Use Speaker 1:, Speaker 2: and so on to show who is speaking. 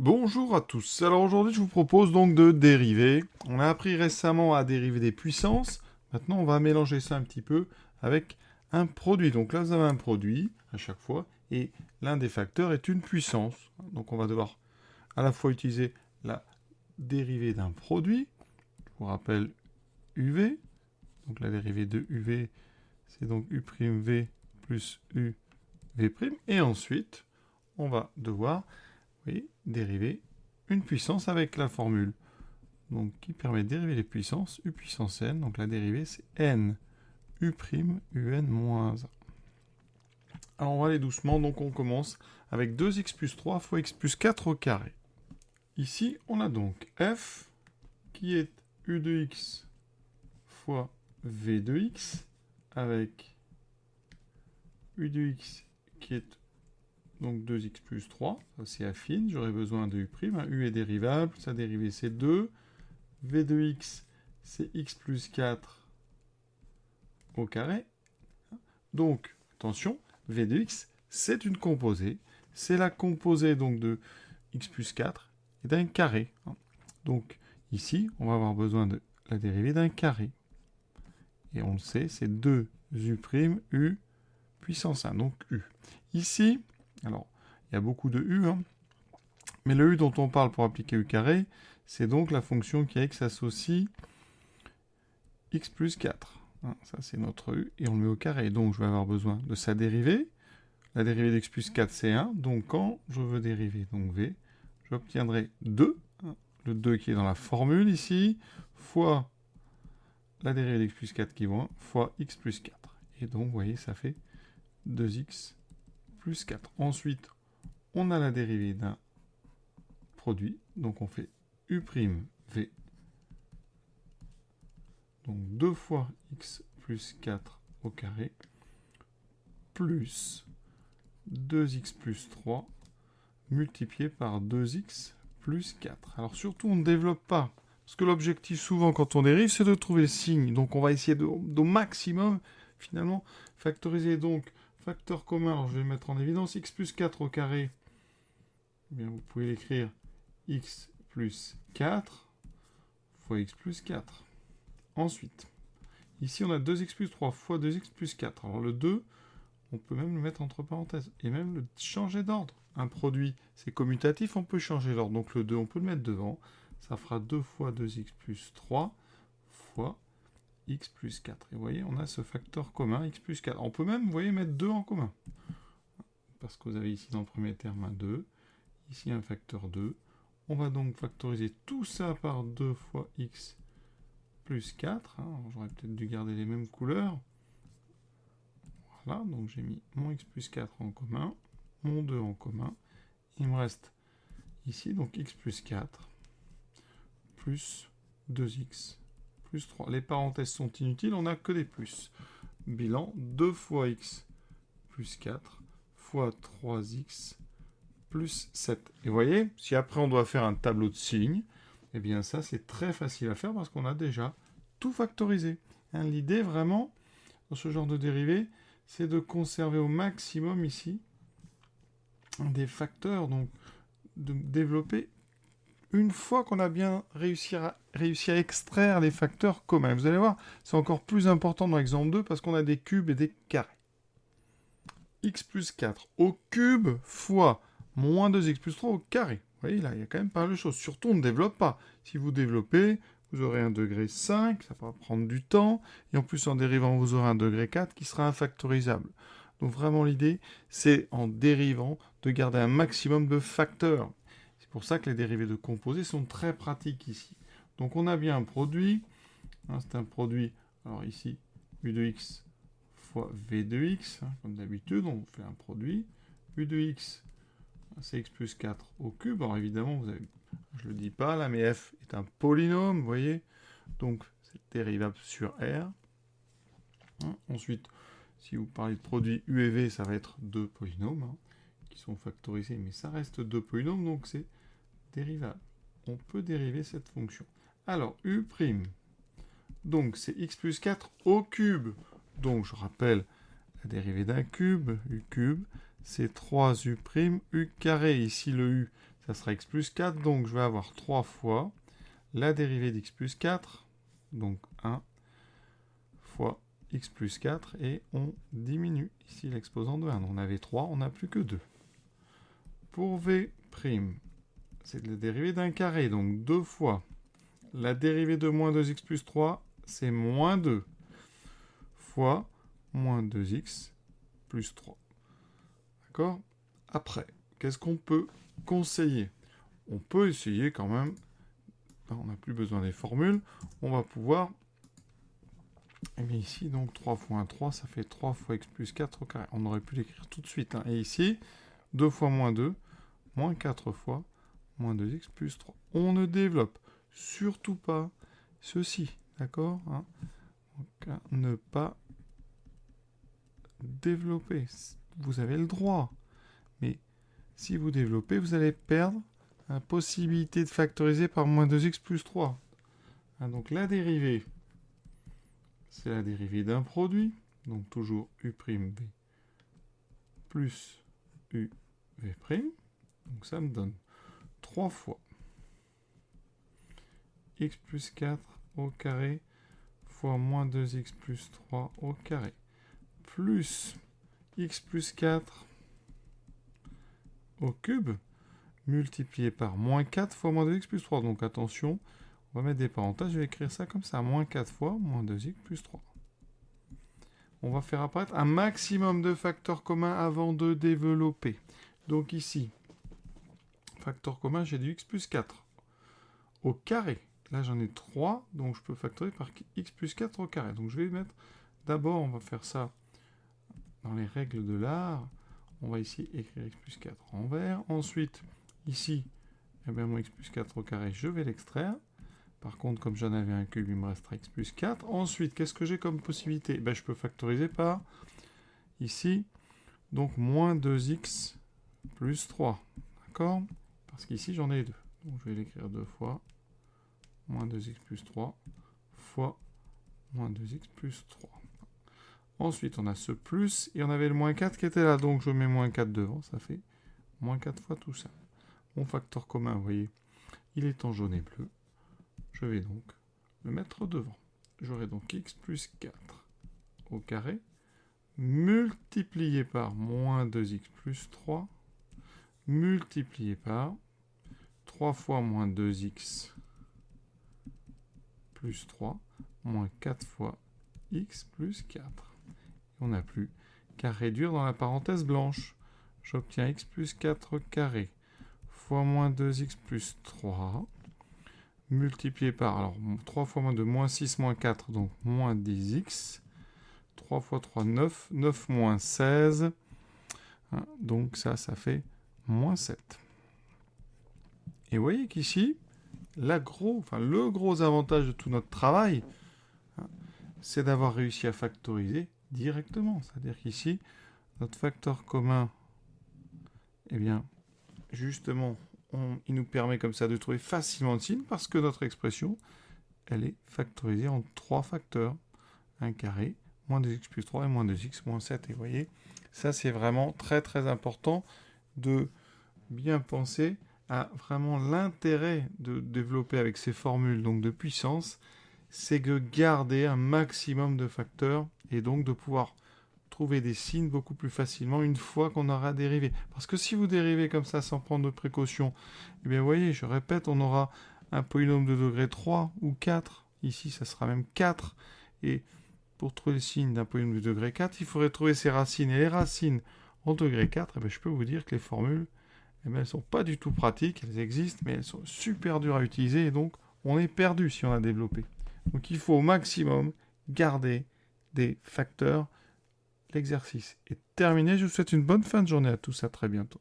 Speaker 1: Bonjour à tous. Alors aujourd'hui, je vous propose donc de dériver. On a appris récemment à dériver des puissances. Maintenant, on va mélanger ça un petit peu avec un produit. Donc là, vous avez un produit à chaque fois et l'un des facteurs est une puissance. Donc on va devoir à la fois utiliser la dérivée d'un produit. Je vous rappelle UV. Donc la dérivée de UV, c'est donc U'V plus UV'. Et ensuite, on va devoir dériver une puissance avec la formule donc, qui permet de dériver les puissances, U puissance n, donc la dérivée c'est n, U prime, Un moins 1. Alors on va aller doucement, donc on commence avec 2x plus 3 fois x plus 4 au carré. Ici, on a donc f qui est U de x fois V de x avec U de x qui est donc 2x plus 3, ça c'est affine, j'aurai besoin de U', U est dérivable, sa dérivée c'est 2, V de x c'est x plus 4 au carré. Donc, attention, V de x c'est une composée, c'est la composée donc de x plus 4 et d'un carré. Donc ici, on va avoir besoin de la dérivée d'un carré. Et on le sait, c'est 2 U', U puissance 1, donc U. Ici, alors, il y a beaucoup de U, mais le U dont on parle pour appliquer U carré, c'est donc la fonction qui a x associe x plus 4. Ça, c'est notre U, et on le met au carré. Donc, je vais avoir besoin de sa dérivée. La dérivée d'x plus 4, c'est 1. Donc, quand je veux dériver donc V, j'obtiendrai 2, le 2 qui est dans la formule ici, fois la dérivée d'x plus 4 qui vaut 1, fois x plus 4. Et donc, vous voyez, ça fait 2x plus 4. Ensuite, on a la dérivée d'un produit. Donc, on fait U', V. Donc 2 fois x plus 4 au carré, plus 2x plus 3, multiplié par 2x plus 4. Alors surtout, on ne développe pas. Parce que l'objectif, souvent, quand on dérive, c'est de trouver le signe. Donc on va essayer au maximum, finalement, factoriser. Donc, facteur commun, alors je vais mettre en évidence x plus 4 au carré. Eh bien, vous pouvez l'écrire x plus 4 fois x plus 4. Ensuite, ici on a 2x plus 3 fois 2x plus 4. Alors le 2, on peut même le mettre entre parenthèses et même le changer d'ordre. Un produit, c'est commutatif, on peut changer l'ordre. Donc le 2, on peut le mettre devant. Ça fera 2 fois 2x plus 3 fois x plus 4. Et vous voyez, on a ce facteur commun, x plus 4. On peut même, vous voyez, mettre 2 en commun. Parce que vous avez ici dans le premier terme un 2, ici un facteur 2. On va donc factoriser tout ça par 2 fois x plus 4. J'aurais peut-être dû garder les mêmes couleurs. Voilà, donc j'ai mis mon x plus 4 en commun, mon 2 en commun. Il me reste ici, donc x plus 4, plus 2x, plus 3. Les parenthèses sont inutiles, on n'a que des plus. Bilan, 2 fois x plus 4 fois 3x plus 7. Et vous voyez, si après on doit faire un tableau de signes, eh bien ça c'est très facile à faire parce qu'on a déjà tout factorisé. L'idée vraiment, dans ce genre de dérivée, c'est de conserver au maximum ici des facteurs, donc de développer une fois qu'on a bien réussi à extraire les facteurs communs. Vous allez voir, c'est encore plus important dans l'exemple 2 parce qu'on a des cubes et des carrés. X plus 4 au cube fois moins 2x plus 3 au carré. Vous voyez, là, il y a quand même pas mal de choses. Surtout, on ne développe pas. Si vous développez, vous aurez un degré 5, ça va prendre du temps. Et en plus, en dérivant, vous aurez un degré 4 qui sera infactorisable. Donc vraiment, l'idée, c'est en dérivant de garder un maximum de facteurs. C'est pour ça que les dérivés de composés sont très pratiques ici. Donc on a bien un produit. C'est un produit, alors ici, U de x fois V de x, comme d'habitude, on fait un produit. U de x, c'est x plus 4 au cube. Alors évidemment, vous avez, je ne le dis pas là, mais f est un polynôme, vous voyez. Donc c'est dérivable sur R. Ensuite, si vous parlez de produit U et V, ça va être deux polynômes qui sont factorisés, mais ça reste deux polynômes, donc c'est dérivable. On peut dériver cette fonction. Alors, U', donc c'est x plus 4 au cube. Donc je rappelle la dérivée d'un cube, U cube, c'est 3U', U carré. Ici le U, ça sera x plus 4. Donc, je vais avoir 3 fois la dérivée d'x plus 4. Donc, 1 fois x plus 4. Et on diminue ici l'exposant de 1. On avait 3, on n'a plus que 2. Pour v', c'est la dérivée d'un carré. Donc, 2 fois la dérivée de moins 2x plus 3, c'est moins 2 fois moins 2x plus 3. D'accord? Après, qu'est-ce qu'on peut conseiller? On peut essayer quand même, on n'a plus besoin des formules, on va pouvoir, et bien ici, donc 3 fois 1, 3, ça fait 3 fois x plus 4 au carré. On aurait pu l'écrire tout de suite. Et ici, 2 fois moins 2, moins 4 fois moins 2x plus 3. On ne développe surtout pas ceci, d'accord? Donc, ne pas développer. Vous avez le droit. Mais si vous développez, vous allez perdre la possibilité de factoriser par moins 2x plus 3. Donc la dérivée, c'est la dérivée d'un produit. Donc toujours u'v plus uv'. Donc ça me donne 3 fois x plus 4 au carré fois moins 2x plus 3 au carré plus x plus 4 au cube multiplié par moins 4 fois moins 2x plus 3. Donc attention, on va mettre des parenthèses, je vais écrire ça comme ça, moins 4 fois moins 2x plus 3. On va faire apparaître un maximum de facteurs communs avant de développer. Donc ici, facteur commun, j'ai du x plus 4 au carré. Là, j'en ai 3, donc je peux factoriser par x plus 4 au carré. Donc je vais mettre, d'abord, on va faire ça dans les règles de l'art. On va ici écrire x plus 4 en vert. Ensuite, ici, eh bien, mon x plus 4 au carré, je vais l'extraire. Par contre, comme j'en avais un cube, il me restera x plus 4. Ensuite, qu'est-ce que j'ai comme possibilité? Ben, je peux factoriser par, ici, donc moins 2x plus 3. D'accord? Parce qu'ici, j'en ai 2. Donc, je vais l'écrire 2 fois moins 2x plus 3 fois moins 2x plus 3. Ensuite, on a ce plus, et on avait le moins 4 qui était là. Donc, je mets moins 4 devant, ça fait moins 4 fois tout ça. Mon facteur commun, vous voyez, il est en jaune et bleu. Je vais donc le mettre devant. J'aurai donc x plus 4 au carré, multiplié par moins 2x plus 3, multiplié par 3 fois moins 2x plus 3, moins 4 fois x plus 4. On n'a plus qu'à réduire dans la parenthèse blanche. J'obtiens x plus 4 carré fois moins 2x plus 3, multiplié par, alors 3 fois moins 2, moins 6, moins 4, donc moins 10x. 3 fois 3, 9. 9 moins 16. Donc ça fait moins 7. Et vous voyez qu'ici, le gros avantage de tout notre travail, c'est d'avoir réussi à factoriser directement. C'est-à-dire qu'ici, notre facteur commun, eh bien, justement, il nous permet comme ça de trouver facilement le signe parce que notre expression, elle est factorisée en 3 facteurs. Un carré, moins 2x plus 3 et moins 2x moins 7. Et vous voyez, ça c'est vraiment très très important de bien penser à vraiment l'intérêt de développer avec ces formules donc de puissance, c'est de garder un maximum de facteurs et donc de pouvoir trouver des signes beaucoup plus facilement une fois qu'on aura dérivé. Parce que si vous dérivez comme ça sans prendre de précautions, eh bien vous voyez, je répète, on aura un polynôme de degré 3 ou 4. Ici, ça sera même 4. Et pour trouver le signe d'un polynôme de degré 4, il faudrait trouver ses racines. Et les racines en degré 4, eh bien, je peux vous dire que les formules, eh bien, elles ne sont pas du tout pratiques. Elles existent, mais elles sont super dures à utiliser. Et donc, on est perdu si on a développé. Donc, il faut au maximum garder des facteurs. L'exercice est terminé. Je vous souhaite une bonne fin de journée à tous. À très bientôt.